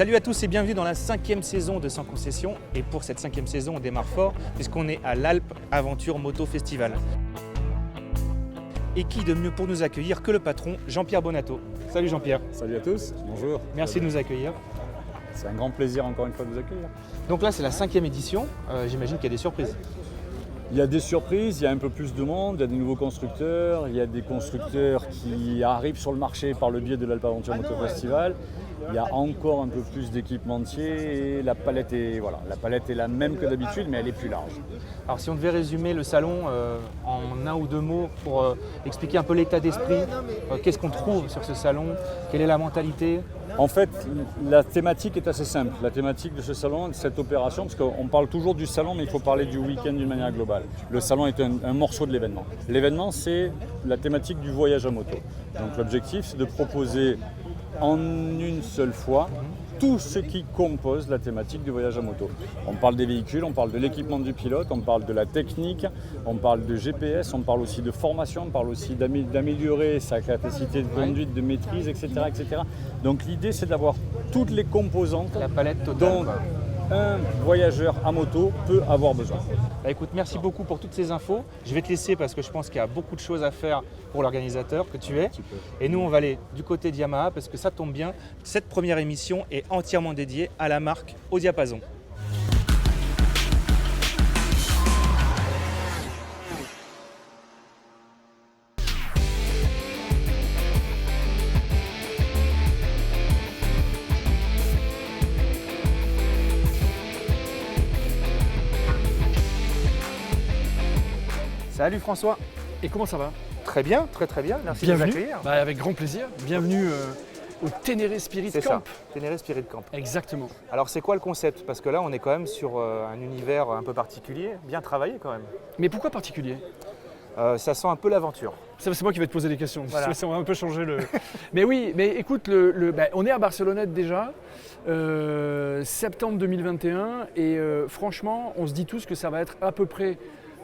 Salut à tous et bienvenue dans la 5e saison de Sans Concession. Et pour cette 5e saison, on démarre fort puisqu'on est à l'Alpe Aventure Moto Festival. Et qui de mieux pour nous accueillir que le patron Jean-Pierre Bonato. Salut Jean-Pierre. Salut à tous, bonjour. Merci de nous accueillir. C'est un grand plaisir encore une fois de vous accueillir. Donc là c'est la 5e édition, j'imagine qu'il y a des surprises. Il y a des surprises, il y a un peu plus de monde, il y a des nouveaux constructeurs, il y a des constructeurs qui arrivent sur le marché par le biais de l'Alpe Aventure Moto Festival. Il y a encore un peu plus d'équipementiers et la palette est la même que d'habitude mais elle est plus large. Alors si on devait résumer le salon en un ou deux mots pour expliquer un peu l'état d'esprit, qu'est-ce qu'on trouve sur ce salon, quelle est la mentalité? En fait, la thématique est assez simple. La thématique de ce salon, de cette opération, parce qu'on parle toujours du salon, mais il faut parler du week-end d'une manière globale. Le salon est un morceau de l'événement. L'événement, c'est la thématique du voyage à moto. Donc l'objectif, c'est de proposer en une seule fois tout ce qui compose la thématique du voyage à moto. On parle des véhicules, on parle de l'équipement du pilote, on parle de la technique, on parle de GPS, on parle aussi de formation, on parle aussi d'améliorer sa capacité de conduite, de maîtrise, etc. etc. Donc l'idée, c'est d'avoir toutes les composantes La palette totale, dont un voyageur à moto peut avoir besoin. Bah écoute, merci beaucoup pour toutes ces infos. Je vais te laisser parce que je pense qu'il y a beaucoup de choses à faire pour l'organisateur que tu es. Et nous, on va aller du côté de Yamaha parce que ça tombe bien. Cette première émission est entièrement dédiée à la marque Au Diapason. Salut François. Et comment ça va? Très bien, très bien. Merci Bienvenue. de nous accueillir. Avec grand plaisir. Bienvenue au Ténéré Spirit C'est Camp. ça, Ténéré Spirit Camp. Exactement. Alors c'est quoi le concept? Parce que là on est quand même sur un univers un peu particulier, bien travaillé quand même. Mais pourquoi particulier? Ça sent un peu l'aventure. C'est moi qui vais te poser des questions. Voilà. On va un peu changer le. Mais oui, mais écoute, on est à Barcelonnette déjà, septembre 2021, et franchement, on se dit tous que ça va être à peu près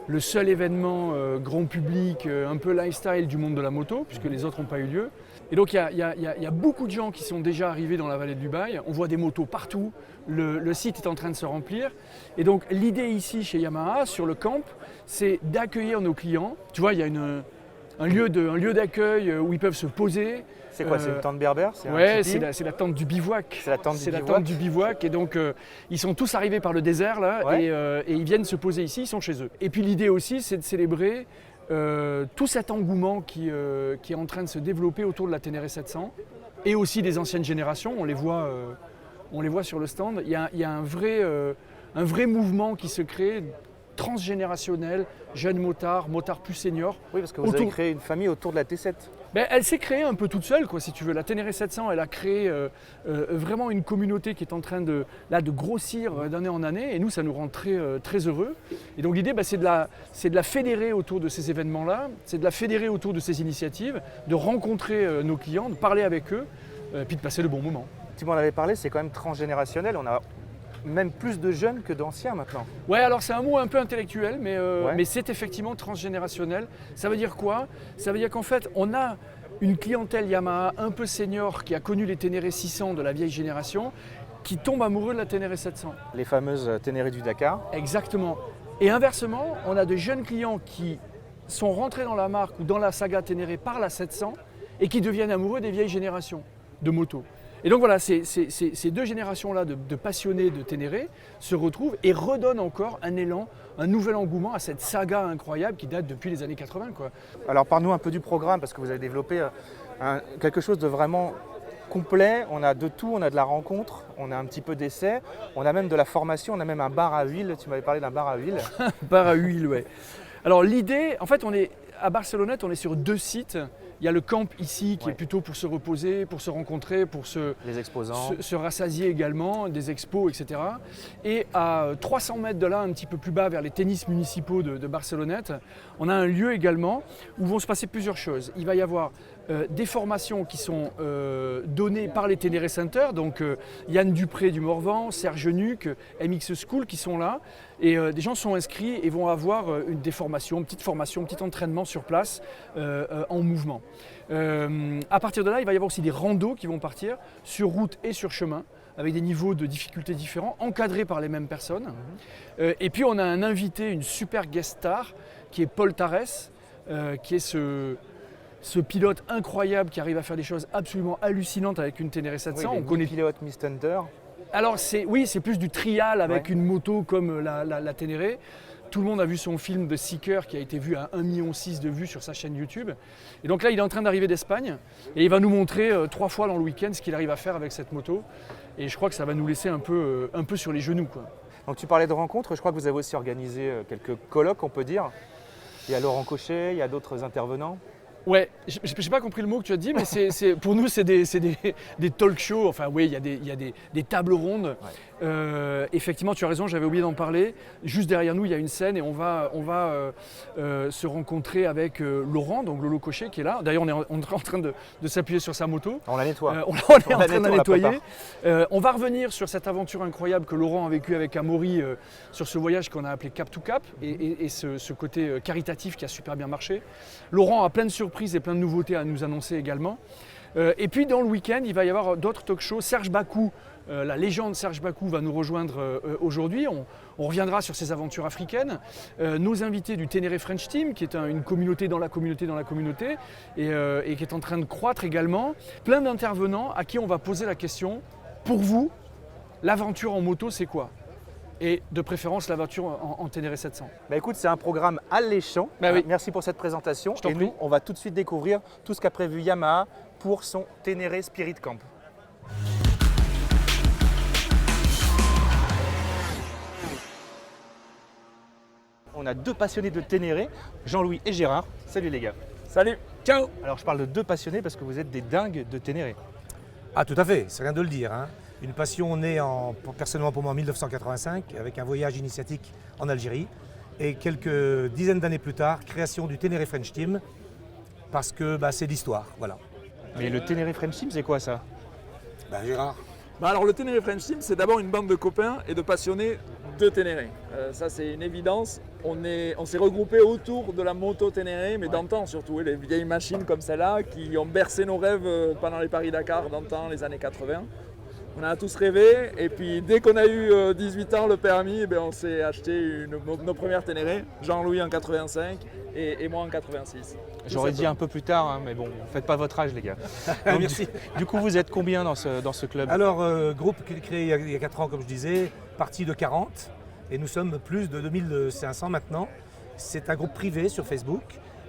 le seul événement grand public, un peu lifestyle du monde de la moto, puisque les autres n'ont pas eu lieu. Et donc il y a beaucoup de gens qui sont déjà arrivés dans la vallée de Dubaï. On voit des motos partout, le site est en train de se remplir. Et donc l'idée ici chez Yamaha, sur le camp, c'est d'accueillir nos clients. Tu vois, il y a un lieu d'accueil où ils peuvent se poser. C'est quoi, c'est une tente berbère? Ouais, c'est la tente du bivouac. C'est la tente du la bivouac. tente du bivouac. Et donc, ils sont tous arrivés par le désert là, Ouais. et ils viennent se poser ici, ils sont chez eux. Et puis l'idée aussi, c'est de célébrer tout cet engouement qui est en train de se développer autour de la Ténéré 700 et aussi des anciennes générations. On les voit sur le stand. Il y a un vrai mouvement qui se crée, transgénérationnel, jeunes motards plus seniors. Oui, parce que vous avez créé une famille autour de la T7. Elle s'est créée un peu toute seule, quoi, si tu veux. La Ténéré 700, elle a créé vraiment une communauté qui est en train de grossir d'année en année. Et nous, ça nous rend très heureux. Et donc l'idée, c'est de la fédérer autour de ces événements-là, c'est de la fédérer autour de ces initiatives, de rencontrer nos clients, de parler avec eux, puis de passer le bon moment. Tu m'en avais parlé, c'est quand même transgénérationnel. On a même plus de jeunes que d'anciens maintenant. Ouais, alors c'est un mot un peu intellectuel, mais Ouais. c'est effectivement transgénérationnel. Ça veut dire quoi? Ça veut dire qu'en fait, on a une clientèle Yamaha un peu senior qui a connu les Ténéré 600 de la vieille génération, qui tombe amoureux de la Ténéré 700. Les fameuses Ténéré du Dakar. Exactement. Et inversement, on a de jeunes clients qui sont rentrés dans la marque ou dans la saga Ténéré par la 700 et qui deviennent amoureux des vieilles générations de motos. Et donc voilà, ces deux générations-là de passionnés de Ténéré se retrouvent et redonnent encore un élan, un nouvel engouement à cette saga incroyable qui date depuis les années 80, quoi. Alors parle-nous un peu du programme parce que vous avez développé quelque chose de vraiment complet. On a de tout, on a de la rencontre, on a un petit peu d'essai, on a même de la formation, on a même un bar à huile. Tu m'avais parlé d'un bar à huile. Bar à huile, ouais. Alors l'idée, en fait, on est à Barcelonnette, on est sur 2 sites. Il y a le camp ici qui Ouais. est plutôt pour se reposer, pour se rencontrer, pour Les exposants. se rassasier également, des expos, etc. Et à 300 mètres de là, un petit peu plus bas, vers les tennis municipaux de Barcelonnette, on a un lieu également où vont se passer plusieurs choses. Il va y avoir des formations qui sont données par les Ténéré Center, donc Yann Dupré du Morvan, Serge Nuc, MX School qui sont là. Et des gens sont inscrits et vont avoir des formations, petit entraînement sur place en mouvement. À partir de là, il va y avoir aussi des randos qui vont partir sur route et sur chemin, avec des niveaux de difficulté différents, encadrés par les mêmes personnes. Et puis on a un invité, une super guest star, qui est Paul Tarès, qui est ce pilote incroyable qui arrive à faire des choses absolument hallucinantes avec une Ténéré 700. Oui, On connaît pilote Miss Thunder. Alors c'est plus du trial avec une moto comme la Ténéré. Tout le monde a vu son film The Seeker qui a été vu à 1,6 million de vues sur sa chaîne YouTube. Et donc là, il est en train d'arriver d'Espagne et il va nous montrer 3 fois dans le week-end ce qu'il arrive à faire avec cette moto. Et je crois que ça va nous laisser un peu sur les genoux, quoi. Donc tu parlais de rencontres, je crois que vous avez aussi organisé quelques colloques, on peut dire. Il y a Laurent Cochet, il y a d'autres intervenants. Ouais, je n'ai pas compris le mot que tu as dit, mais pour nous, c'est des talk shows. Enfin, oui, il y a des tables rondes. Ouais. Effectivement, tu as raison, j'avais oublié d'en parler. Juste derrière nous, il y a une scène et on va se rencontrer avec Laurent, donc Lolo Cochet, qui est là. D'ailleurs, on est en train de s'appuyer sur sa moto. On la nettoie. On est en train de la nettoyer. On va revenir sur cette aventure incroyable que Laurent a vécue avec Amaury sur ce voyage qu'on a appelé Cap to Cap et ce côté caritatif qui a super bien marché. Laurent a plein de surprises et plein de nouveautés à nous annoncer également. Et puis dans le week-end, il va y avoir d'autres talk shows. Serge Bakou, la légende Serge Bakou va nous rejoindre aujourd'hui. On reviendra sur ses aventures africaines. Nos invités du Ténéré French Team, qui est une communauté dans la communauté et qui est en train de croître également. Plein d'intervenants à qui on va poser la question, pour vous, l'aventure en moto, c'est quoi ? Et de préférence l'aventure en Ténéré 700. Bah écoute, c'est un programme alléchant. Bah oui. Merci pour cette présentation. Je t'en Et prie. nous, on va tout de suite découvrir tout ce qu'a prévu Yamaha pour son Ténéré Spirit Camp. On a 2 passionnés de Ténéré, Jean-Louis et Gérard. Salut les gars. Salut. Ciao. Alors je parle de 2 passionnés parce que vous êtes des dingues de Ténéré. Ah tout à fait, c'est rien de le dire. Une passion née personnellement pour moi en 1985 avec un voyage initiatique en Algérie et quelques dizaines d'années plus tard, création du Ténéré French Team parce que c'est l'histoire, voilà. Mais le Ténéré French Team, c'est quoi ça ? Gérard. Alors le Ténéré French Team, c'est d'abord une bande de copains et de passionnés de Ténéré. Ça c'est une évidence. On s'est regroupés autour de la moto Ténéré, mais d'antan surtout, les vieilles machines comme celle-là qui ont bercé nos rêves pendant les Paris-Dakar d'antan, les années 80. On a tous rêvé et puis dès qu'on a eu 18 ans le permis, on s'est acheté nos premières Ténéré, Jean-Louis en 85 et moi en 86. J'aurais dit un peu plus tard, mais bon, faites pas votre âge les gars. Donc, Merci. Du coup, vous êtes combien dans ce club ? Alors, groupe créé il y a 4 ans comme je disais, parti de 40 et nous sommes plus de 2500 maintenant. C'est un groupe privé sur Facebook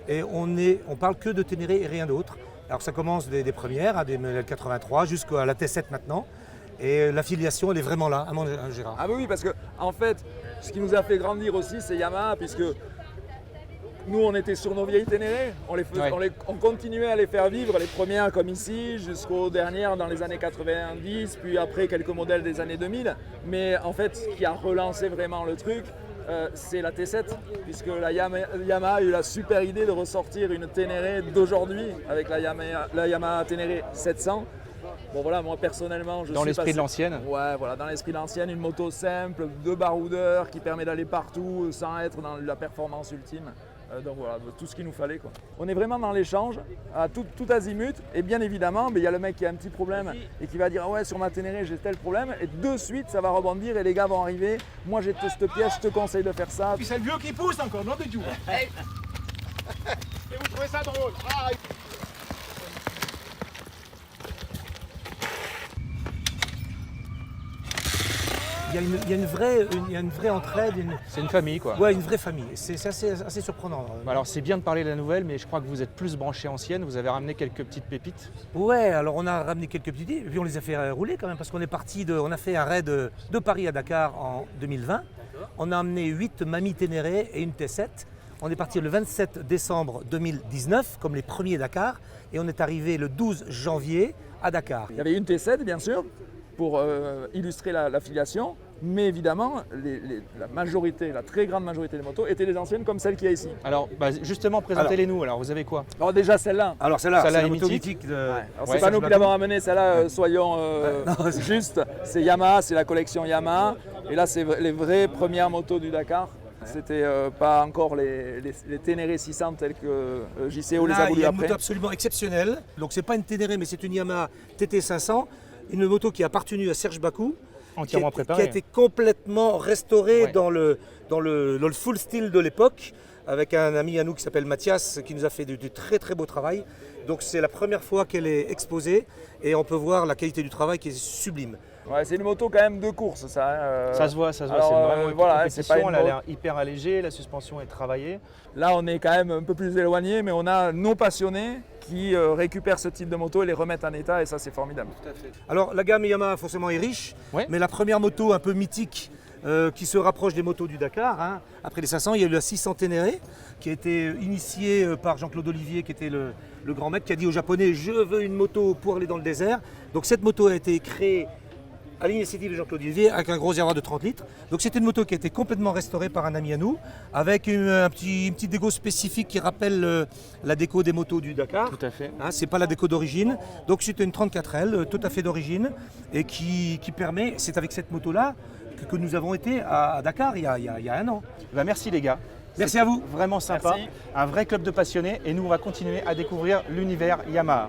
et on parle que de Ténéré et rien d'autre. Alors ça commence des premières, des modèles 83 jusqu'à la T7 maintenant. Et l'affiliation, elle est vraiment là, Gérard. Ah oui, parce que en fait, ce qui nous a fait grandir aussi, c'est Yamaha, puisque nous, on était sur nos vieilles Ténéré, on continuait à les faire vivre, les premières comme ici, jusqu'aux dernières dans les années 90, puis après quelques modèles des années 2000. Mais en fait, ce qui a relancé vraiment le truc, c'est la T7, puisque la Yamaha a eu la super idée de ressortir une Ténéré d'aujourd'hui avec la Yamaha Ténéré 700. Bon voilà, moi personnellement, dans l'esprit de l'ancienne. Ouais, voilà, dans l'esprit de l'ancienne, une moto simple, 2 baroudeurs qui permet d'aller partout sans être dans la performance ultime. Donc voilà, tout ce qu'il nous fallait, quoi. On est vraiment dans l'échange, à tout azimut, et bien évidemment, il y a le mec qui a un petit problème et qui va dire ah ouais, sur ma Ténéré j'ai tel problème, et de suite ça va rebondir et les gars vont arriver. Moi j'ai cette pièce, je te conseille de faire ça. Puis c'est le vieux qui pousse encore, non de Dieu. Et vous trouvez ça drôle? Il y a une vraie entraide. C'est une famille quoi. Ouais, une vraie famille. C'est assez surprenant. Alors c'est bien de parler de la nouvelle, mais je crois que vous êtes plus branché ancienne, vous avez ramené quelques petites pépites. Ouais, alors on a ramené quelques petites et puis on les a fait rouler quand même parce qu'on on a fait un raid de Paris à Dakar en 2020. On a amené 8 Mami Ténéré et une T7. On est parti le 27 décembre 2019 comme les premiers Dakar et on est arrivé le 12 janvier à Dakar. Il y avait une T7 bien sûr pour illustrer l'affiliation, mais évidemment la très grande majorité des motos étaient les anciennes comme celle qu'il y a ici. Alors justement, présentez-les-nous, alors vous avez quoi? Alors déjà celle-là. Alors celle-là, Celle-là c'est la est moto mythique. mythique de... Alors c'est pas nous qui l'avons ramenée, celle-là, soyons justes. C'est Yamaha, c'est la collection Yamaha. Et là, c'est les vraies premières motos du Dakar. C'était pas encore les Ténéré 600 telles que JCO les a voulu après. Il y a une moto absolument exceptionnelle. Donc c'est pas une Ténéré, mais c'est une Yamaha TT500. une moto qui a appartenu à Serge Bakou, Entièrement qui préparé. a été complètement restaurée Ouais. dans le full style de l'époque, avec un ami à nous qui s'appelle Mathias, qui nous a fait du très très beau travail. Donc c'est la première fois qu'elle est exposée et on peut voir la qualité du travail qui est sublime. Ouais, c'est une moto quand même de course, ça. Hein. Ça se voit, ça se voit. alors, C'est vraiment une voilà, compétition. c'est pas une Elle a moto- l'air hyper allégée, la suspension est travaillée. Là, on est quand même un peu plus éloigné, mais on a nos passionnés qui récupèrent ce type de moto et les remettent en état, et ça, c'est formidable. Alors la gamme Yamaha forcément est riche, Ouais. mais la première moto un peu mythique qui se rapproche des motos du Dakar, hein, après les 500, il y a eu la 600 Ténéré qui a été initiée par Jean-Claude Olivier qui était le grand maître qui a dit aux Japonais je veux une moto pour aller dans le désert. Donc cette moto a été créée à l'initiative de Jean-Claude Olivier avec un gros réservoir de 30 litres. Donc c'était une moto qui a été complètement restaurée par un ami à nous avec une petite déco spécifique qui rappelle la déco des motos du Dakar. Tout à fait. Hein, c'est pas la déco d'origine, donc c'est une 34L tout à fait d'origine et qui permet, c'est avec cette moto-là que nous avons été à Dakar il y a un an. Bah, merci les gars. Merci à vous. Vraiment sympa. Merci. Un vrai club de passionnés et nous on va continuer à découvrir l'univers Yamaha.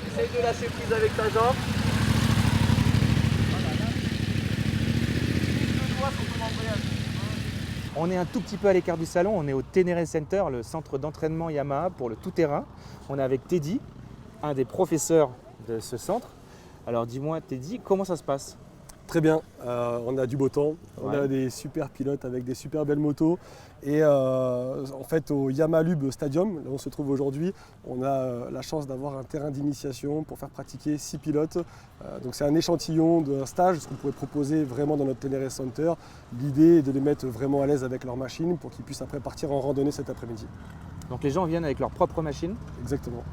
Essaye de lâcher prise avec ta jambe. On est un tout petit peu à l'écart du salon, on est au Ténéré Center, le centre d'entraînement Yamaha pour le tout-terrain. On est avec Teddy, un des professeurs de ce centre. Alors dis-moi Teddy, comment ça se passe? Très bien, on a du beau temps, on Ouais. a des super pilotes avec des super belles motos et en fait au Yamalube Stadium, là où on se trouve aujourd'hui, on a la chance d'avoir un terrain d'initiation pour faire pratiquer 6 pilotes. Donc c'est un échantillon d'un stage, ce qu'on pourrait proposer vraiment dans notre Ténéré Center. L'idée est de les mettre vraiment à l'aise avec leur machine pour qu'ils puissent après partir en randonnée cet après-midi. Donc les gens viennent avec leur propre machine, Exactement,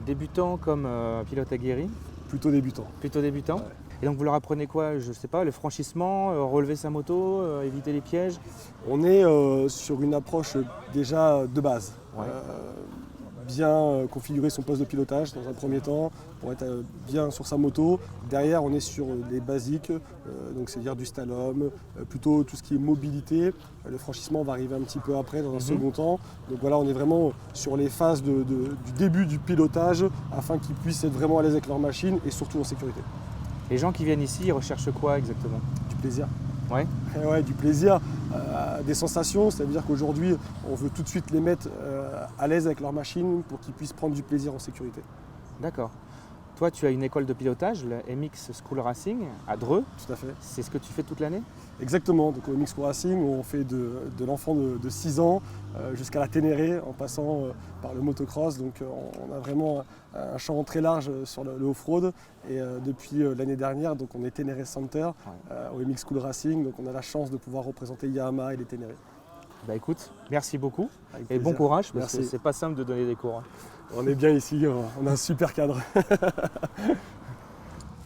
débutants comme pilote aguerri, plutôt débutant. plutôt débutants. Ouais. Et donc vous leur apprenez quoi? Je sais pas, le franchissement, relever sa moto, éviter les pièges. On est sur une approche déjà de base. Ouais. Bien configurer son poste de pilotage dans un premier temps pour être bien sur sa moto. Derrière, on est sur les basiques, donc c'est-à-dire du slalom, plutôt tout ce qui est mobilité. Le franchissement va arriver un petit peu après dans un second temps. Donc voilà, on est vraiment sur les phases du début du pilotage afin qu'ils puissent être vraiment à l'aise avec leur machine et surtout en sécurité. Les gens qui viennent ici, ils recherchent quoi exactement? Du plaisir. Ouais. Ouais, du plaisir, des sensations, c'est-à-dire qu'aujourd'hui, on veut tout de suite les mettre à l'aise avec leur machine pour qu'ils puissent prendre du plaisir en sécurité. D'accord. Toi, tu as une école de pilotage, le MX School Racing, à Dreux. Tout à fait. C'est ce que tu fais toute l'année? Exactement, donc au MX Racing, on fait de l'enfant de 6 ans jusqu'à la Ténéré en passant par le motocross. Donc on a vraiment un champ très large sur le off-road. Et depuis l'année dernière, donc on est Ténéré Center au MX School Racing. Donc on a la chance de pouvoir représenter Yamaha et les Ténéré. Bah écoute, merci beaucoup Avec et bon plaisir. courage parce que Merci. c'est pas simple de donner des cours. Hein. On est bien ici, on a un super cadre.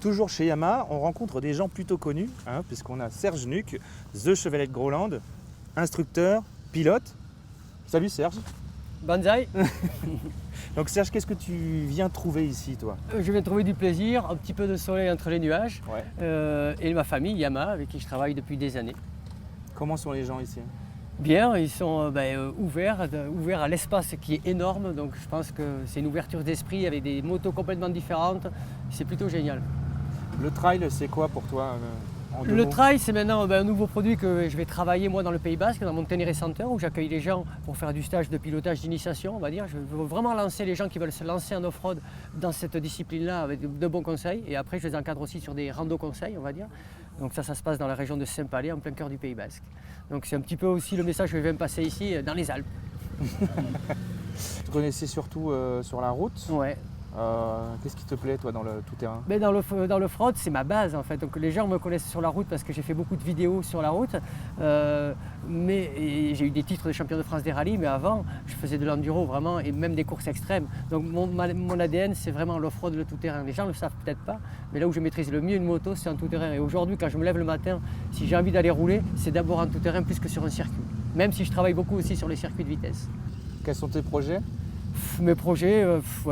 Toujours chez Yamaha, on rencontre des gens plutôt connus, hein, puisqu'on a Serge Nuc, The Chevalier de Groland, instructeur, pilote. Salut Serge. Banzai, Donc Serge, qu'est-ce que tu viens trouver ici toi? je viens trouver du plaisir, un petit peu de soleil entre les nuages et ma famille Yamaha avec qui je travaille depuis des années. Comment sont les gens ici? Bien, ils sont ouverts à l'espace qui est énorme, donc je pense que c'est une ouverture d'esprit avec des motos complètement différentes, c'est plutôt génial. Le trail, c'est quoi pour toi en deux Le mots? trail, c'est maintenant un nouveau produit que je vais travailler moi dans le Pays Basque, dans mon Ténéré Center, où j'accueille les gens pour faire du stage de pilotage d'initiation, on va dire. Je veux vraiment lancer les gens qui veulent se lancer en off-road dans cette discipline-là avec de bons conseils. Et après, je les encadre aussi sur des rando conseils, on va dire. Donc ça se passe dans la région de Saint-Palais, en plein cœur du Pays Basque. Donc c'est un petit peu aussi le message que je viens de passer ici, dans les Alpes. Tu connaissais surtout sur la route. Ouais. Qu'est-ce qui te plaît toi dans le tout-terrain? Mais dans le fraude, c'est ma base en fait. Donc les gens me connaissent sur la route parce que j'ai fait beaucoup de vidéos sur la route. Et j'ai eu des titres de champion de France des rallyes, mais avant, je faisais de l'enduro vraiment et même des courses extrêmes. Donc mon ADN, c'est vraiment l'off-road, le tout-terrain. Les gens ne le savent peut-être pas, mais là où je maîtrise le mieux une moto, c'est en tout-terrain. Et aujourd'hui, quand je me lève le matin, si j'ai envie d'aller rouler, c'est d'abord en tout-terrain plus que sur un circuit. Même si je travaille beaucoup aussi sur les circuits de vitesse. Quels sont tes projets? Mes projets,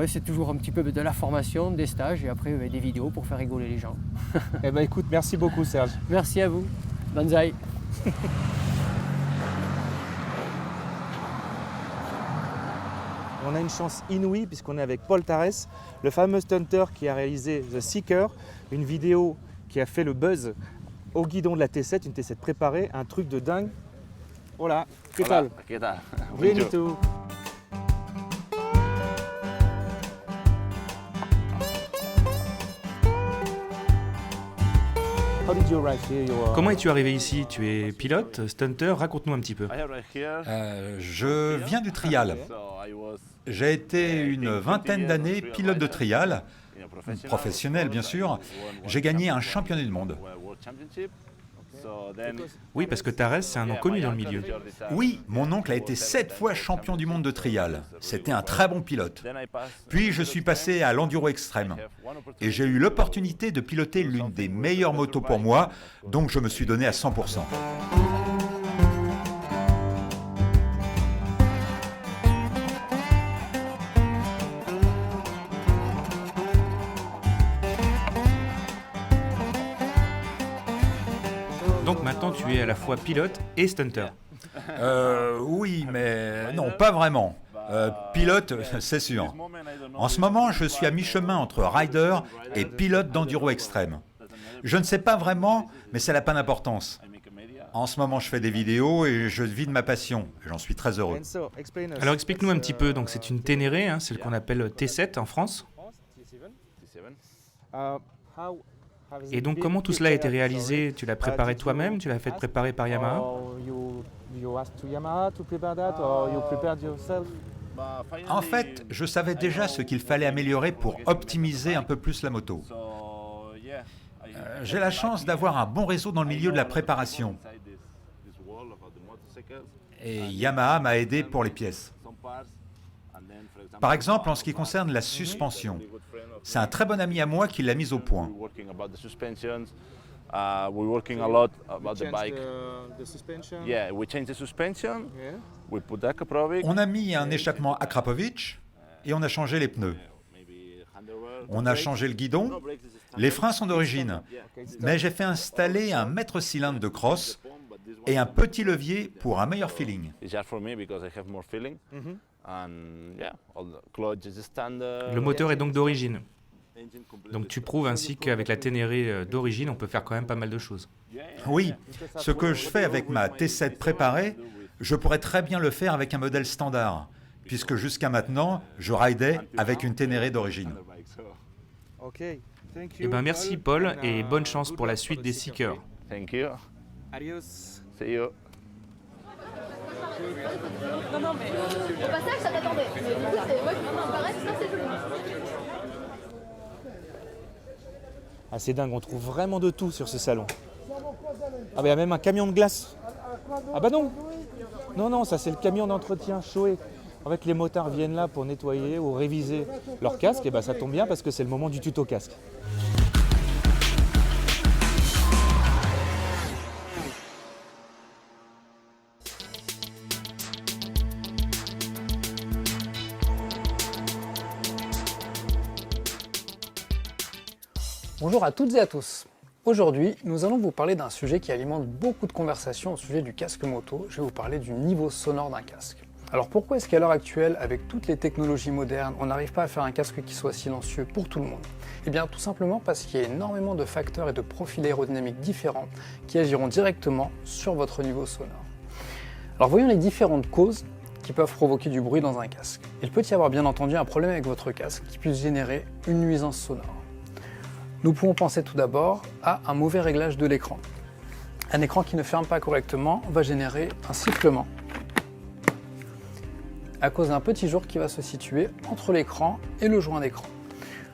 c'est toujours un petit peu de la formation, des stages et après des vidéos pour faire rigoler les gens. Eh ben écoute, merci beaucoup Serge. Merci à vous. Banzai. On a une chance inouïe puisqu'on est avec Paul Tarès, le fameux stunter qui a réalisé The Seeker, une vidéo qui a fait le buzz au guidon de la T7, une T7 préparée, un truc de dingue. Hola, ¿qué tal? ¿Qué tal? Bienito. How did you arrive here? Comment es-tu arrivé ici? Tu es pilote, stunter, raconte-nous un petit peu. Je viens du trial. J'ai été une vingtaine d'années pilote de trial, professionnel bien sûr. J'ai gagné un championnat du monde. Oui, parce que Tarès, c'est un nom connu dans le milieu. Oui, mon oncle a été 7 fois champion du monde de trial. C'était un très bon pilote. Puis je suis passé à l'enduro extrême. Et j'ai eu l'opportunité de piloter l'une des meilleures motos pour moi, donc je me suis donné à 100%. Donc maintenant, tu es à la fois pilote et stunter. Oui, mais non, pas vraiment. Pilote, c'est sûr. En ce moment, je suis à mi-chemin entre rider et pilote d'enduro extrême. Je ne sais pas vraiment, mais ça n'a pas d'importance. En ce moment, je fais des vidéos et je vis de ma passion. J'en suis très heureux. Alors explique-nous un petit peu. Donc c'est une Ténéré, hein, c'est ce qu'on appelle T7 en France. Et donc comment tout cela a été réalisé? Tu l'as préparé toi-même? Tu l'as fait préparer par Yamaha? En fait, je savais déjà ce qu'il fallait améliorer pour optimiser un peu plus la moto. J'ai la chance d'avoir un bon réseau dans le milieu de la préparation. Et Yamaha m'a aidé pour les pièces. Par exemple, en ce qui concerne la suspension, c'est un très bon ami à moi qui l'a mise au point. On a mis un échappement Akrapovic et on a changé les pneus. On a changé le guidon. Les freins sont d'origine, mais j'ai fait installer un maître cylindre de cross et un petit levier pour un meilleur feeling. Le moteur est donc d'origine. Donc tu prouves ainsi qu'avec la Ténéré d'origine, on peut faire quand même pas mal de choses. Oui, ce que je fais avec ma T7 préparée, je pourrais très bien le faire avec un modèle standard, puisque jusqu'à maintenant, je ridais avec une Ténéré d'origine. Eh ben merci Paul et bonne chance pour la suite des Seekers. Thank you. Adios. See you. Non, mais au passage, ça t'attendait. Mais du coup, c'est ouais, pareil, ça c'est joli. Ah, c'est dingue, on trouve vraiment de tout sur ce salon. Ah, bah, il y a même un camion de glace. Ah, bah non. Non, ça c'est le camion d'entretien Shoei. En fait, les motards viennent là pour nettoyer ou réviser leur casque. Et bah, ça tombe bien parce que c'est le moment du tuto casque. Bonjour à toutes et à tous. Aujourd'hui, nous allons vous parler d'un sujet qui alimente beaucoup de conversations au sujet du casque moto. Je vais vous parler du niveau sonore d'un casque. Alors pourquoi est-ce qu'à l'heure actuelle, avec toutes les technologies modernes, on n'arrive pas à faire un casque qui soit silencieux pour tout le monde? Eh bien tout simplement parce qu'il y a énormément de facteurs et de profils aérodynamiques différents qui agiront directement sur votre niveau sonore. Alors voyons les différentes causes qui peuvent provoquer du bruit dans un casque. Il peut y avoir bien entendu un problème avec votre casque qui puisse générer une nuisance sonore. Nous pouvons penser tout d'abord à un mauvais réglage de l'écran. Un écran qui ne ferme pas correctement va générer un sifflement à cause d'un petit jour qui va se situer entre l'écran et le joint d'écran.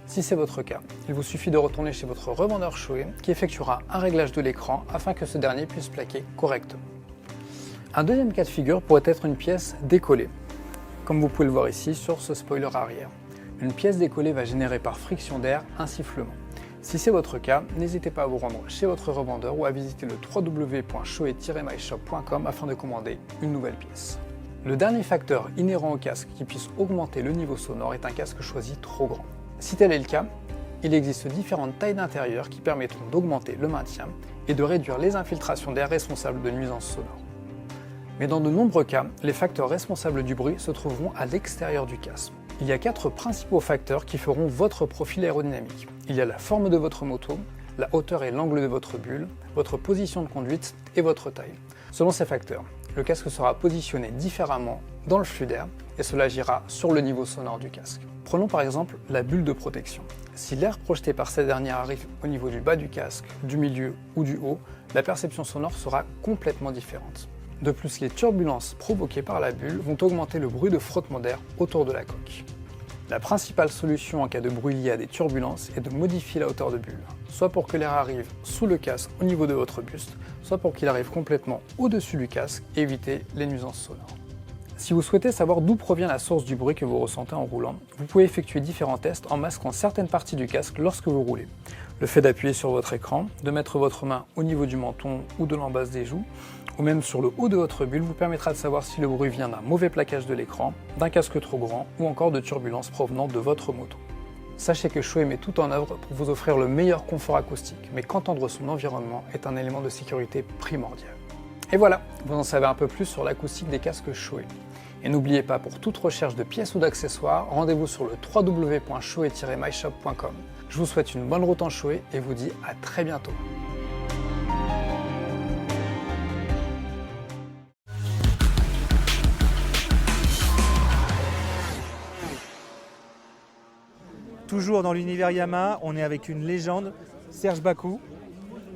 Si c'est votre cas, il vous suffit de retourner chez votre revendeur Shoei qui effectuera un réglage de l'écran afin que ce dernier puisse plaquer correctement. Un deuxième cas de figure pourrait être une pièce décollée, comme vous pouvez le voir ici sur ce spoiler arrière. Une pièce décollée va générer par friction d'air un sifflement. Si c'est votre cas, n'hésitez pas à vous rendre chez votre revendeur ou à visiter le www.shoei-myshop.com afin de commander une nouvelle pièce. Le dernier facteur inhérent au casque qui puisse augmenter le niveau sonore est un casque choisi trop grand. Si tel est le cas, il existe différentes tailles d'intérieur qui permettront d'augmenter le maintien et de réduire les infiltrations d'air responsables de nuisances sonores. Mais dans de nombreux cas, les facteurs responsables du bruit se trouveront à l'extérieur du casque. Il y a 4 principaux facteurs qui feront votre profil aérodynamique. Il y a la forme de votre moto, la hauteur et l'angle de votre bulle, votre position de conduite et votre taille. Selon ces facteurs, le casque sera positionné différemment dans le flux d'air et cela agira sur le niveau sonore du casque. Prenons par exemple la bulle de protection. Si l'air projeté par cette dernière arrive au niveau du bas du casque, du milieu ou du haut, la perception sonore sera complètement différente. De plus, les turbulences provoquées par la bulle vont augmenter le bruit de frottement d'air autour de la coque. La principale solution en cas de bruit lié à des turbulences est de modifier la hauteur de bulle, soit pour que l'air arrive sous le casque au niveau de votre buste, soit pour qu'il arrive complètement au-dessus du casque et éviter les nuisances sonores. Si vous souhaitez savoir d'où provient la source du bruit que vous ressentez en roulant, vous pouvez effectuer différents tests en masquant certaines parties du casque lorsque vous roulez. Le fait d'appuyer sur votre écran, de mettre votre main au niveau du menton ou de l'embase des joues, ou même sur le haut de votre bulle vous permettra de savoir si le bruit vient d'un mauvais plaquage de l'écran, d'un casque trop grand ou encore de turbulences provenant de votre moto. Sachez que Shoei met tout en œuvre pour vous offrir le meilleur confort acoustique, mais qu'entendre son environnement est un élément de sécurité primordial. Et voilà, vous en savez un peu plus sur l'acoustique des casques Shoei. Et n'oubliez pas, pour toute recherche de pièces ou d'accessoires, rendez-vous sur le www.shoei-myshop.com. Je vous souhaite une bonne route en Shoei et vous dis à très bientôt. Toujours dans l'univers Yamaha, on est avec une légende, Serge Bakou.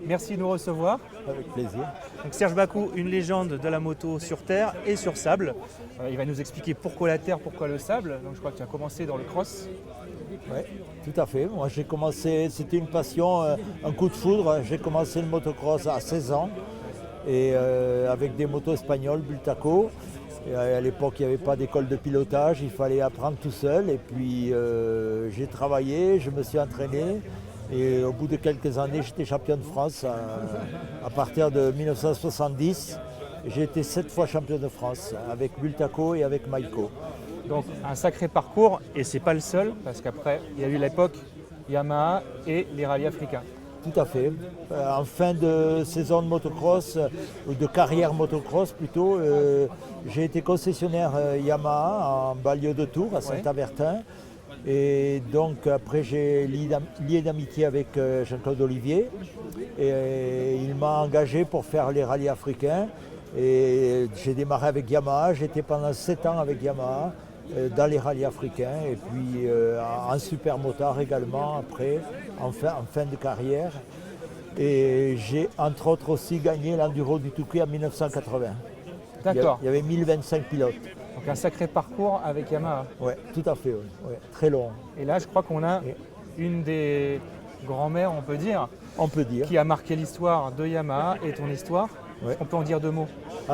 Merci de nous recevoir. Avec plaisir. Donc Serge Bakou, une légende de la moto sur terre et sur sable. Il va nous expliquer pourquoi la terre, pourquoi le sable. Donc je crois que tu as commencé dans le cross. Oui, tout à fait. Moi j'ai commencé, c'était une passion, un coup de foudre. J'ai commencé le motocross à 16 ans et avec des motos espagnoles, Bultaco. Et à l'époque, il n'y avait pas d'école de pilotage, il fallait apprendre tout seul. Et puis j'ai travaillé, je me suis entraîné. Et au bout de quelques années, j'étais champion de France. À partir de 1970, j'ai été 7 fois champion de France avec Bultaco et avec Maïko. Donc un sacré parcours, et c'est pas le seul, parce qu'après, il y a eu l'époque Yamaha et les rallyes africains. Tout à fait. En fin de saison de motocross, ou de carrière motocross plutôt, j'ai été concessionnaire Yamaha en banlieue de Tours, à Saint-Avertin. Et donc après j'ai lié d'amitié avec Jean-Claude Olivier et il m'a engagé pour faire les rallyes africains et j'ai démarré avec Yamaha, j'étais pendant 7 ans avec Yamaha dans les rallyes africains et puis en supermotard également après en fin de carrière et j'ai entre autres aussi gagné l'Enduro du Touquet en 1980. D'accord. Il y avait 1025 pilotes. Donc un sacré parcours avec Yamaha. Oui, tout à fait, ouais. Très long. Et là, je crois qu'on a une des grand-mères, on peut dire, qui a marqué l'histoire de Yamaha et ton histoire. Ouais. On peut en dire 2 mots.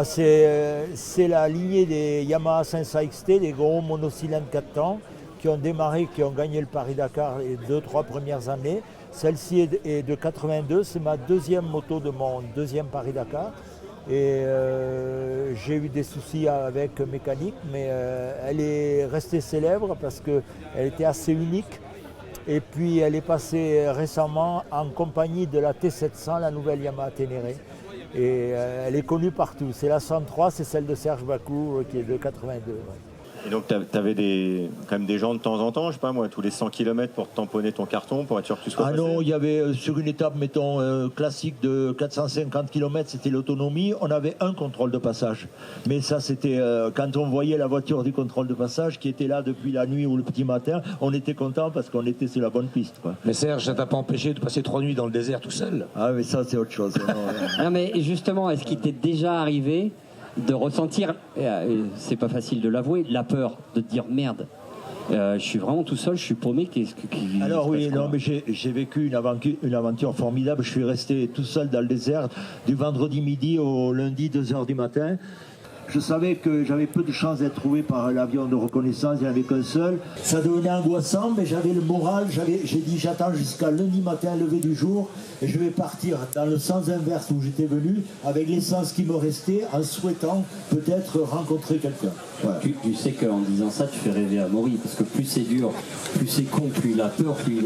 C'est la lignée des Yamaha 500 XT, des gros monocylindres 4 temps, qui ont démarré, qui ont gagné le Paris-Dakar les 2-3 premières années. Celle-ci est de 82, c'est ma deuxième moto de mon deuxième Paris-Dakar. Et j'ai eu des soucis avec mécanique, mais elle est restée célèbre parce qu'elle était assez unique. Et puis elle est passée récemment en compagnie de la T700, la nouvelle Yamaha Ténéré. Et elle est connue partout. C'est la 103, c'est celle de Serge Bakou qui est de 82. Ouais. Et donc, tu avais quand même des gens de temps en temps, je sais pas moi, tous les 100 km pour tamponner ton carton, pour être sûr que tu sois passé. Non, il y avait sur une étape, mettons, classique de 450 km, c'était l'autonomie, on avait un contrôle de passage. Mais ça, c'était quand on voyait la voiture du contrôle de passage qui était là depuis la nuit ou le petit matin, on était content parce qu'on était sur la bonne piste, quoi. Mais Serge, ça t'a pas empêché de passer 3 nuits dans le désert tout seul? Ah, mais ça, c'est autre chose. Non, mais justement, est-ce qu'il t'est déjà arrivé de ressentir, c'est pas facile de l'avouer, la peur de te dire merde, je suis vraiment tout seul, je suis paumé. Alors oui, non, mais j'ai vécu une aventure formidable. Je suis resté tout seul dans le désert du vendredi midi au lundi 2h du matin. Je savais que j'avais peu de chance d'être trouvé par l'avion de reconnaissance, il n'y en avait qu'un seul. Ça devenait angoissant, mais j'avais le moral. J'ai dit j'attends jusqu'à lundi matin, lever du jour, et je vais partir dans le sens inverse où j'étais venu, avec l'essence qui me restait, en souhaitant peut-être rencontrer quelqu'un. Voilà. Tu sais qu'en disant ça, tu fais rêver à Maury, parce que plus c'est dur, plus c'est con, plus il a peur, plus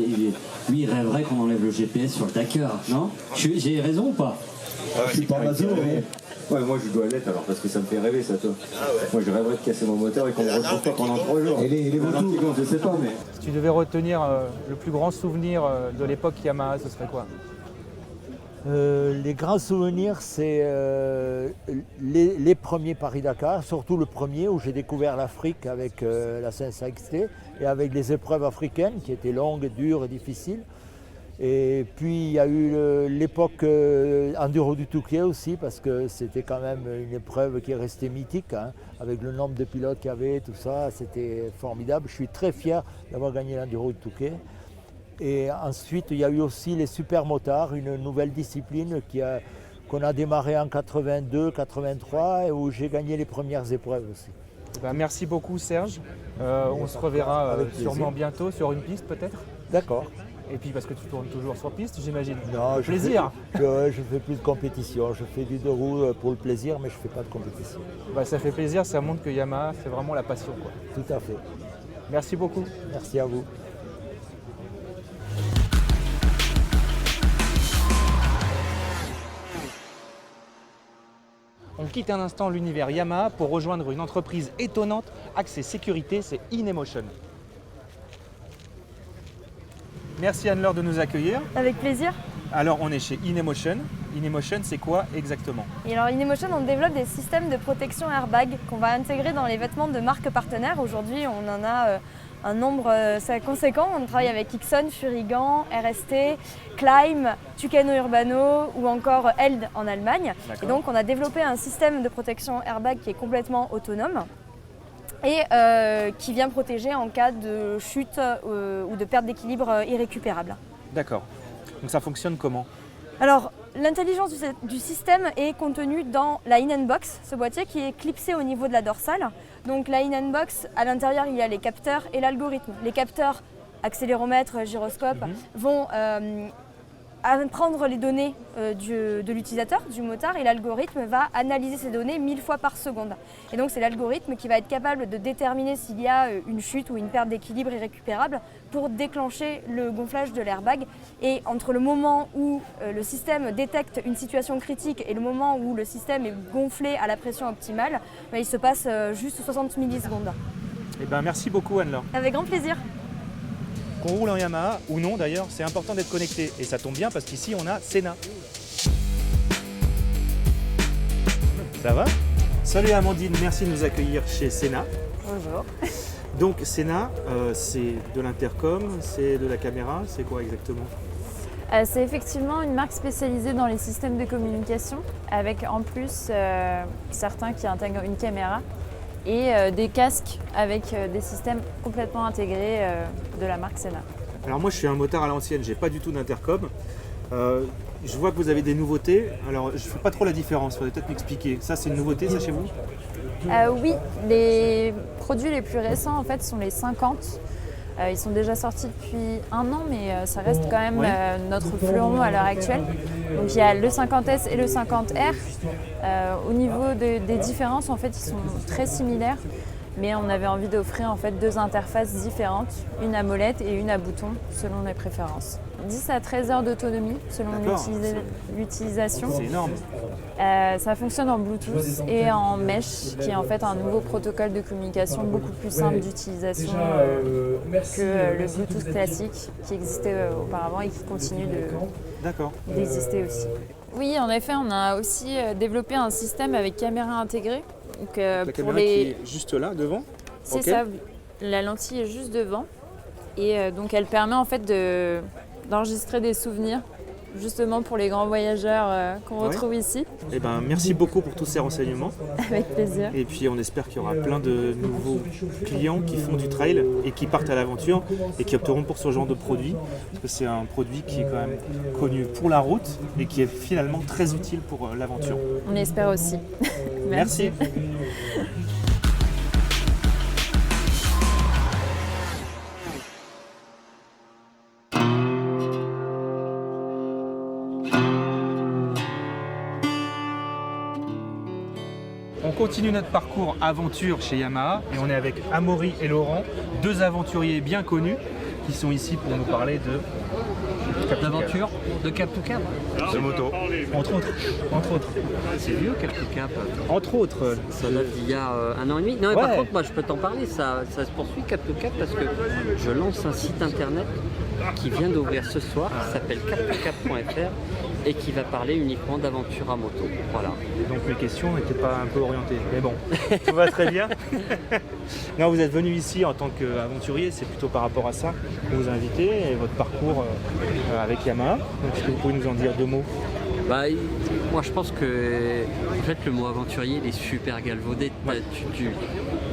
lui il rêverait qu'on enlève le GPS sur le Dakar, non? J'ai raison ou pas? Je suis pas maso, Ouais, moi je dois l'être alors parce que ça me fait rêver ça, toi. Moi je rêverais de casser mon moteur et qu'on me retrouve pas pendant 3 jours. Et les motos, je sais pas, mais. Si tu devais retenir le plus grand souvenir de l'époque Yamaha, ce serait quoi? Les grands souvenirs, c'est les premiers Paris-Dakar, surtout le premier où j'ai découvert l'Afrique avec la 500 XT et avec les épreuves africaines qui étaient longues, dures et difficiles. Et puis il y a eu l'époque Enduro du Touquet aussi parce que c'était quand même une épreuve qui est restée mythique, hein, avec le nombre de pilotes qu'il y avait, tout ça, c'était formidable. Je suis très fier d'avoir gagné l'Enduro du Touquet. Et ensuite il y a eu aussi les supermotards, une nouvelle discipline qu'on a démarré en 82-83 et où j'ai gagné les premières épreuves aussi. Ben, merci beaucoup Serge, on se reverra sûrement bientôt sur une piste peut-être. D'accord. Et puis parce que tu tournes toujours sur piste, j'imagine. Non, plaisir. Je fais plus de compétition. Je fais du 2 roues pour le plaisir, mais je ne fais pas de compétition. Bah, ça fait plaisir, ça montre que Yamaha, c'est vraiment la passion, quoi. Tout à fait. Merci beaucoup. Merci à vous. On quitte un instant l'univers Yamaha pour rejoindre une entreprise étonnante axée sécurité, c'est InEmotion. Merci Anne-Laure de nous accueillir. Avec plaisir. Alors on est chez InEmotion. InEmotion, c'est quoi exactement? Et alors InEmotion, on développe des systèmes de protection airbag qu'on va intégrer dans les vêtements de marques partenaires. Aujourd'hui, on en a un nombre assez conséquent. On travaille avec Ixon, Furigan, RST, Climb, Tucano Urbano ou encore Held en Allemagne. Et donc on a développé un système de protection airbag qui est complètement autonome et qui vient protéger en cas de chute ou de perte d'équilibre irrécupérable. D'accord. Donc ça fonctionne comment? Alors, l'intelligence du système est contenue dans la in-box, ce boîtier qui est clipsé au niveau de la dorsale. Donc la in-box, à l'intérieur, il y a les capteurs et l'algorithme. Les capteurs, accéléromètre, gyroscope, vont prendre les données de l'utilisateur, du motard, et l'algorithme va analyser ces données 1000 fois par seconde. Et donc c'est l'algorithme qui va être capable de déterminer s'il y a une chute ou une perte d'équilibre irrécupérable pour déclencher le gonflage de l'airbag. Et entre le moment où le système détecte une situation critique et le moment où le système est gonflé à la pression optimale, il se passe juste 60 millisecondes. Eh ben, merci beaucoup Anne-Laure. Avec grand plaisir. Qu'on roule en Yamaha ou non d'ailleurs, c'est important d'être connecté. Et ça tombe bien parce qu'ici on a Senna. Ça va? Salut Amandine, merci de nous accueillir chez Senna. Bonjour. Donc Senna, c'est de l'intercom, c'est de la caméra, c'est quoi exactement? C'est effectivement une marque spécialisée dans les systèmes de communication, avec en plus certains qui intègrent une caméra et des casques avec des systèmes complètement intégrés de la marque Senna. Alors moi je suis un motard à l'ancienne, j'ai pas du tout d'intercom. Je vois que vous avez des nouveautés, alors je ne fais pas trop la différence, il faudrait peut-être m'expliquer. Ça c'est une nouveauté, ça chez vous? Oui, les produits les plus récents en fait sont les 50. Ils sont déjà sortis depuis 1 an, mais ça reste quand même notre fleuron à l'heure actuelle. Donc il y a le 50S et le 50R. Au niveau des différences, en fait, ils sont très similaires, mais on avait envie d'offrir en fait 2 interfaces différentes, une à molette et une à bouton, selon les préférences. 10 à 13 heures d'autonomie selon l'utilisation. C'est énorme. Ça fonctionne en Bluetooth et en Mesh, qui est en fait un nouveau protocole de communication beaucoup plus simple d'utilisation que le Bluetooth classique qui existait auparavant et qui continue d'exister aussi. Oui, en effet, on a aussi développé un système avec caméra intégrée. Donc, la caméra qui est juste là, devant? C'est ça, la lentille est juste devant. Et donc elle permet en fait d'enregistrer des souvenirs, justement pour les grands voyageurs qu'on retrouve ici. Eh ben, merci beaucoup pour tous ces renseignements. Avec plaisir. Et puis on espère qu'il y aura plein de nouveaux clients qui font du trail et qui partent à l'aventure et qui opteront pour ce genre de produit. Parce que c'est un produit qui est quand même connu pour la route et qui est finalement très utile pour l'aventure. On espère aussi. Merci. On continue notre parcours aventure chez Yamaha et on est avec Amaury et Laurent, 2 aventuriers bien connus. qui sont ici pour nous parler de D'aventure, de Cap to Cap. De moto. Entre autres. C'est vieux Cap to Cap. Entre autres. Ça date d'il y a 1 an et demi. Non mais par contre moi je peux t'en parler, ça se poursuit Cap to Cap parce que je lance un site internet qui vient d'ouvrir ce soir, qui s'appelle captocap.fr et qui va parler uniquement d'aventure à moto. Voilà. Donc mes questions n'étaient pas un peu orientées, mais bon, tout va très bien. Non, vous êtes venu ici en tant qu'aventurier, c'est plutôt par rapport à ça que vous invitez et votre parcours avec Yamaha. Donc, est-ce que vous pouvez nous en dire 2 mots? Moi je pense que en fait, le mot aventurier il est super galvaudé.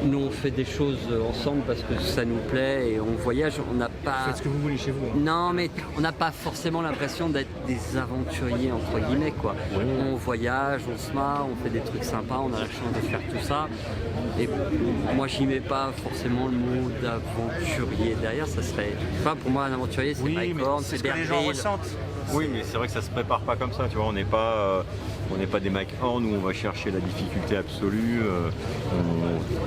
Nous on fait des choses ensemble parce que ça nous plaît et on voyage, on n'a pas... Faites ce que vous voulez chez vous. Non mais on n'a pas forcément l'impression d'être des aventuriers entre guillemets quoi. On voyage, on se marre, on fait des trucs sympas, on a la chance de faire tout ça. Et moi j'y mets pas forcément le mot d'aventurier derrière, ça serait... Enfin pour moi un aventurier c'est Bicorne, c'est ce que les gens ressentent. Oui, mais c'est vrai que ça se prépare pas comme ça, tu vois, on n'est pas des mecs hors, nous on va chercher la difficulté absolue,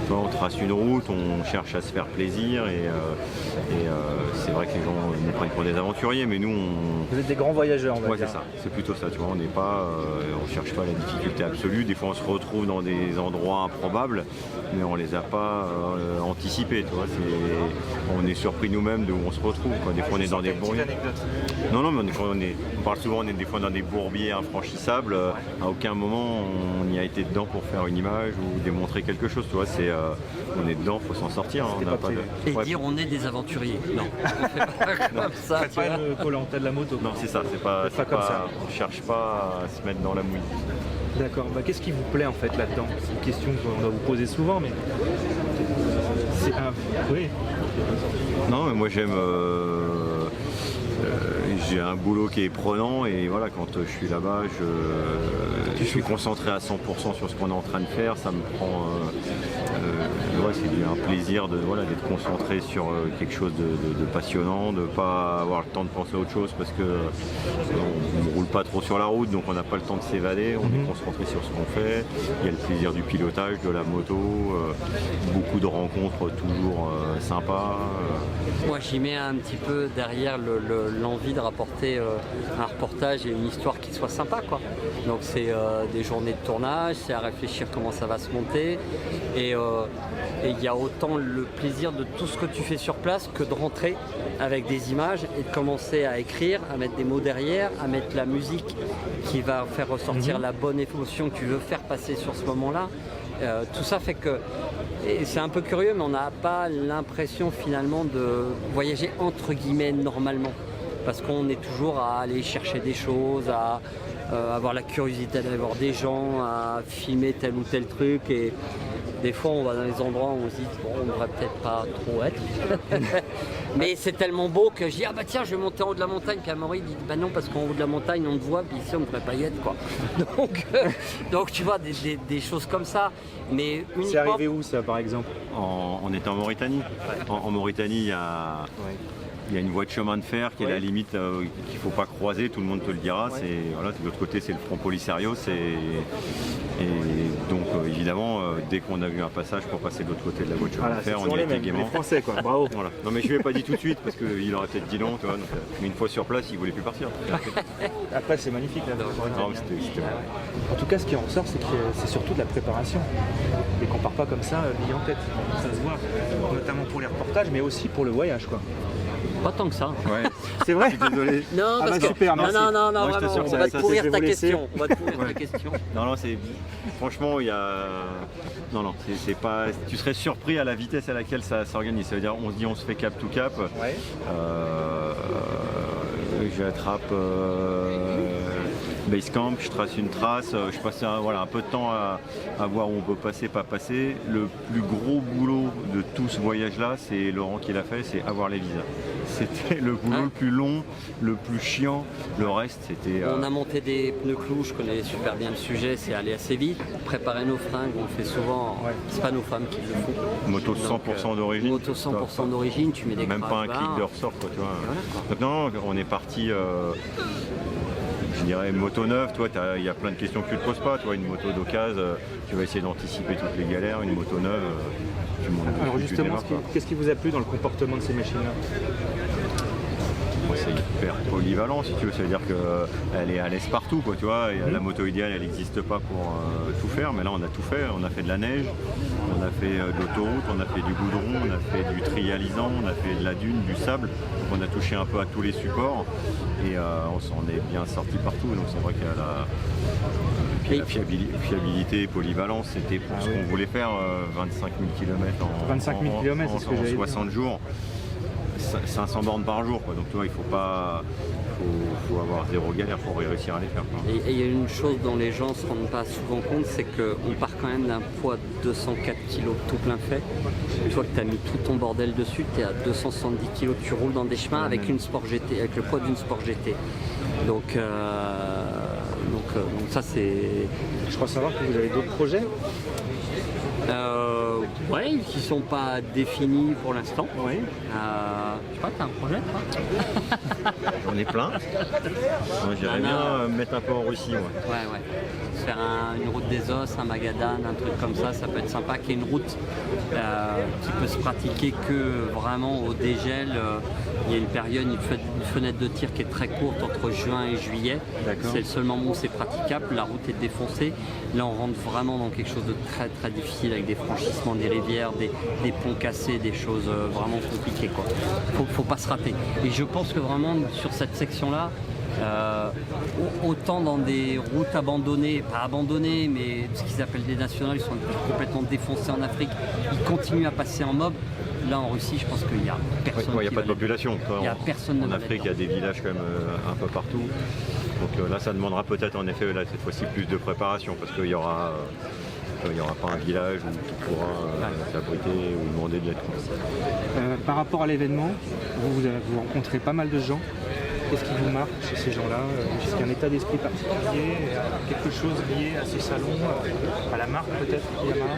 on trace une route, on cherche à se faire plaisir et c'est vrai que les gens nous prennent pour des aventuriers, mais nous Vous êtes des grands voyageurs, on va dire. Ouais, c'est ça, c'est plutôt ça, tu vois, on cherche pas la difficulté absolue, des fois on se retrouve dans des endroits improbables, mais on les a pas anticipés, tu vois, on est surpris nous-mêmes d'où on se retrouve, quoi. Des fois on est dans des bourbiers. Non, mais on parle souvent, on est des fois dans des bourbiers infranchissables, à aucun moment on y a été dedans pour faire une image ou démontrer quelque chose, tu vois, on est dedans, faut s'en sortir. Hein, et dire on est des aventuriers, non, on fait pas comme ça. Faites pas le Koh-Lanta de la moto. Non, c'est ça, c'est pas comme ça. On cherche pas à se mettre dans la mouille. D'accord, qu'est-ce qui vous plaît en fait là-dedans? C'est une question qu'on doit vous poser souvent, mais c'est oui. Non, mais moi j'aime... j'ai un boulot qui est prenant et voilà, quand je suis là-bas, je suis concentré à 100% sur ce qu'on est en train de faire, ça me prend... c'est un plaisir d'être concentré sur quelque chose de passionnant, de ne pas avoir le temps de penser à autre chose parce que on ne roule pas trop sur la route, donc on n'a pas le temps de s'évader, on est concentré sur ce qu'on fait. Il y a le plaisir du pilotage, de la moto, beaucoup de rencontres toujours sympas. Moi j'y mets un petit peu derrière l'envie de rapporter un reportage et une histoire qui soit sympa, quoi. Donc c'est des journées de tournage, c'est à réfléchir comment ça va se monter et il y a autant le plaisir de tout ce que tu fais sur place que de rentrer avec des images et de commencer à écrire, à mettre des mots derrière, à mettre la musique qui va faire ressortir la bonne émotion que tu veux faire passer sur ce moment-là. Tout ça fait que, et c'est un peu curieux, mais on n'a pas l'impression finalement de voyager entre guillemets normalement. Parce qu'on est toujours à aller chercher des choses, à avoir la curiosité d'aller voir des gens, à filmer tel ou tel truc. Et des fois, on va dans les endroits où on se dit, bon, on ne devrait peut-être pas trop être. Mais c'est tellement beau que je dis, ah bah tiens, je vais monter en haut de la montagne. Puis Amaury dit, bah non, parce qu'en haut de la montagne, on te voit, puis ici, on ne devrait pas y être, quoi. Donc tu vois, des choses comme ça. Mais c'est arrivé où, ça, par exemple? On était en Mauritanie. En Mauritanie, il y a... Il y a une voie de chemin de fer qui est la limite qu'il ne faut pas croiser, tout le monde te le dira. De l'autre côté, c'est le front Polisario. Et donc, évidemment, dès qu'on a vu un passage pour passer de l'autre côté de la voie de chemin de fer, on y était gaiement. Les Français, quoi, bravo. Voilà. Non, mais je ne lui ai pas dit tout de suite parce qu'il aurait peut-être dit non. Tu vois, donc, mais une fois sur place, il ne voulait plus partir. Après, c'est magnifique. Là, c'était en tout cas, ce qui en ressort, c'est que c'est surtout de la préparation. Et qu'on ne part pas comme ça, bille en tête. Ça se voit, notamment pour les reportages, mais aussi pour le voyage, quoi. Pas tant que ça. Ouais. C'est vrai. Je suis désolé. Non, parce que super, non, vraiment, on va te pourrir ta question. On va te pourrir ta question. Non, c'est franchement, il y a non, c'est pas. Tu serais surpris à la vitesse à laquelle ça s'organise. Ça veut dire, on se dit, on se fait cap to cap. Ouais. J'attrape Basecamp, je trace une trace, je passe un peu de temps à voir où on peut passer, pas passer. Le plus gros boulot de tout ce voyage-là, c'est Laurent qui l'a fait, c'est avoir les visas. C'était le boulot le plus long, le plus chiant. Le reste, c'était... On a monté des pneus clous, je connais super bien le sujet, c'est aller assez vite. Préparer nos fringues, on le fait souvent, c'est pas nos femmes qui le font. Moto 100% d'origine. Moto 100% d'origine, tu mets des même pas un clic de ressort, quoi, tu vois. Voilà, donc non, on est parti... je dirais moto neuve, toi, il y a plein de questions que tu ne te poses pas. Toi, une moto d'occasion, tu vas essayer d'anticiper toutes les galères. Une moto neuve, tu montes dessus. Alors justement, qu'est-ce qui vous a plu dans le comportement de ces machines-là? C'est hyper polyvalent si tu veux, ça veut dire qu'elle est à l'aise partout quoi, tu vois, et la moto idéale elle n'existe pas pour tout faire, mais là on a tout fait, on a fait de la neige, on a fait de l'autoroute, on a fait du goudron, on a fait du trialisant, on a fait de la dune, du sable, donc on a touché un peu à tous les supports et on s'en est bien sorti partout, donc c'est vrai qu'il y a la fiabilité et polyvalence, c'était pour ce qu'on voulait faire, 25 000 km en 60 jours. 500 bornes par jour, quoi. Donc tu vois, il faut avoir zéro galère pour réussir à les faire. Et il y a une chose dont les gens ne se rendent pas souvent compte, c'est qu'on part quand même d'un poids de 204 kg tout plein fait. Une fois que tu as mis tout ton bordel dessus, tu es à 270 kg, tu roules dans des chemins avec une Sport GT, avec le poids d'une Sport GT. Donc ça c'est... Je crois savoir que vous avez d'autres projets. Oui, qui ne sont pas définis pour l'instant. Oui. Je sais pas, t'as un projet toi? J'en ai plein. Moi j'aimerais bien mettre un peu en Russie. Ouais. Faire une route des os, un Magadan, un truc comme ça peut être sympa. Qui est une route qui peut se pratiquer que vraiment au dégel. Il y a une période, une fenêtre de tir qui est très courte entre juin et juillet. C'est le seul moment où c'est praticable. La route est défoncée. Là, on rentre vraiment dans quelque chose de très très difficile avec des franchissements des rivières, des ponts cassés, des choses vraiment compliquées, quoi. Faut pas se rater. Et je pense que vraiment sur cette section-là, autant dans des routes abandonnées, pas abandonnées, mais ce qu'ils appellent des nationales, ils sont complètement défoncés en Afrique. Ils continuent à passer en mob. Là en Russie, je pense qu'il n'y a personne. Il n'y a pas de population. Il y a personne. En Afrique, il y a des villages quand même un peu partout. Donc là, ça demandera peut-être en effet cette fois-ci plus de préparation parce qu'il y aura. Il n'y aura pas un village où tu pourras t'abriter ou demander de l'aide. Par rapport à l'événement, vous rencontrez pas mal de gens. Qu'est-ce qui vous marque chez ces gens-là? Est-ce qu'il y a un état d'esprit particulier, quelque chose lié à ces salons, à la marque peut-être Yamaha?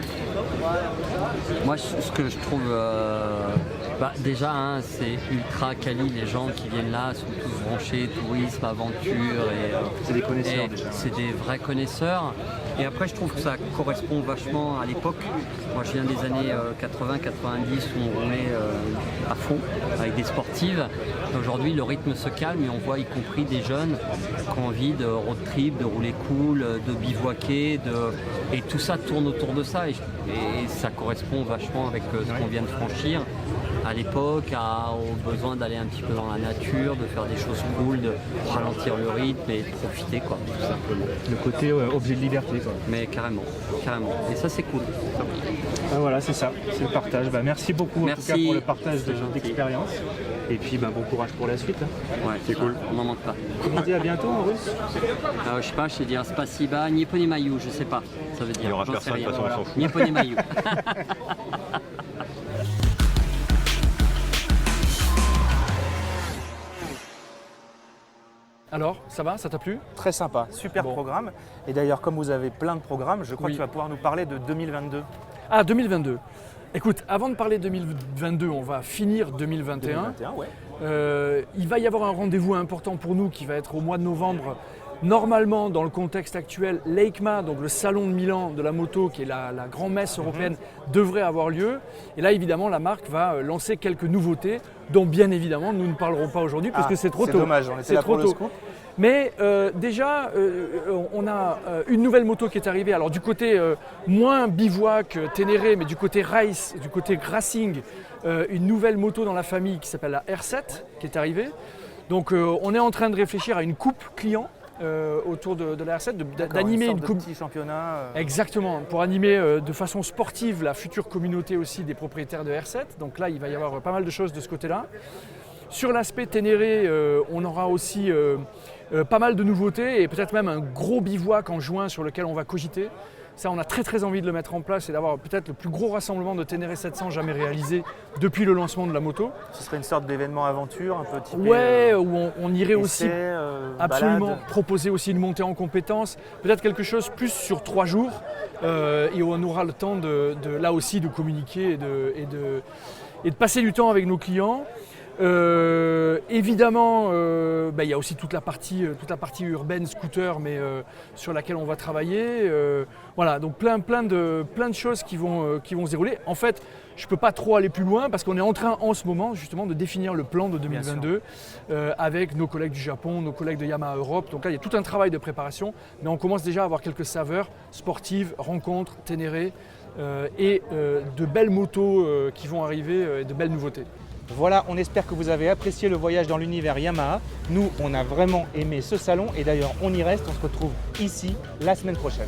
Moi, ce que je trouve, déjà, c'est ultra quali. Les gens qui viennent là sont tous branchés, tourisme, aventure. C'est des connaisseurs déjà. C'est des vrais connaisseurs. Et après, je trouve que ça correspond vachement à l'époque. Moi, je viens des années 80-90 où on roulait à fond avec des sportives. Aujourd'hui, le rythme se calme et on voit y compris des jeunes qui ont envie de road trip, de rouler cool, de bivouaquer. Et tout ça tourne autour de ça. Et ça correspond vachement avec ce qu'on vient de franchir à l'époque, au besoin d'aller un petit peu dans la nature, de faire des choses cool, de ralentir le rythme et de profiter, quoi, tout simplement. Le côté objet de liberté, quoi. Mais carrément. Et ça, c'est cool. Voilà, c'est ça, c'est le partage. Merci beaucoup en tout cas pour le partage d'expérience. Et puis bon courage pour la suite. Ouais, c'est cool, on n'en manque pas. Comment on dit à bientôt en russe? Je sais pas, je sais dire spasiba, nie poнимаю, je sais pas. Ça veut dire. Il n'y aura personne, de toute façon, on s'en fout. Nie poнимаю. Alors, ça va? Ça t'a plu? Très sympa, super programme. Et d'ailleurs, comme vous avez plein de programmes, je crois que tu vas pouvoir nous parler de 2022. Ah, 2022. Écoute, avant de parler de 2022, on va finir 2021. 2021, ouais. Il va y avoir un rendez-vous important pour nous qui va être au mois de novembre. Normalement, dans le contexte actuel, l'EICMA, donc le salon de Milan de la moto, qui est la grand-messe européenne, devrait avoir lieu. Et là, évidemment, la marque va lancer quelques nouveautés, dont bien évidemment, nous ne parlerons pas aujourd'hui, parce que c'est trop tôt. C'est dommage, on était là pour le scoop. Mais déjà, on a une nouvelle moto qui est arrivée. Alors du côté moins bivouac, Ténéré, mais du côté race, du côté racing, une nouvelle moto dans la famille qui s'appelle la R7 qui est arrivée. Donc on est en train de réfléchir à une coupe client autour de la R7, d'animer une coupe. Petit championnat. Exactement, pour animer de façon sportive la future communauté aussi des propriétaires de R7. Donc là, il va y avoir pas mal de choses de ce côté-là. Sur l'aspect Ténéré, on aura aussi pas mal de nouveautés et peut-être même un gros bivouac en juin sur lequel on va cogiter. Ça, on a très très envie de le mettre en place et d'avoir peut-être le plus gros rassemblement de Ténéré 700 jamais réalisé depuis le lancement de la moto. Ce serait une sorte d'événement aventure un peu typé. Ouais, où on irait essai, aussi absolument balade. proposer aussi une montée en compétences, peut-être quelque chose plus sur 3 jours et où on aura le temps là aussi de communiquer et de passer du temps avec nos clients. Évidemment, il y a aussi toute la partie urbaine, scooter, mais sur laquelle on va travailler. Voilà, donc plein de choses qui vont se dérouler. En fait, je ne peux pas trop aller plus loin parce qu'on est en train en ce moment justement de définir le plan de 2022 avec nos collègues du Japon, nos collègues de Yamaha Europe. Donc là, il y a tout un travail de préparation, mais on commence déjà à avoir quelques saveurs sportives, rencontres, Ténéré et de belles motos qui vont arriver et de belles nouveautés. Voilà, on espère que vous avez apprécié le voyage dans l'univers Yamaha. Nous, on a vraiment aimé ce salon et d'ailleurs, on y reste. On se retrouve ici la semaine prochaine.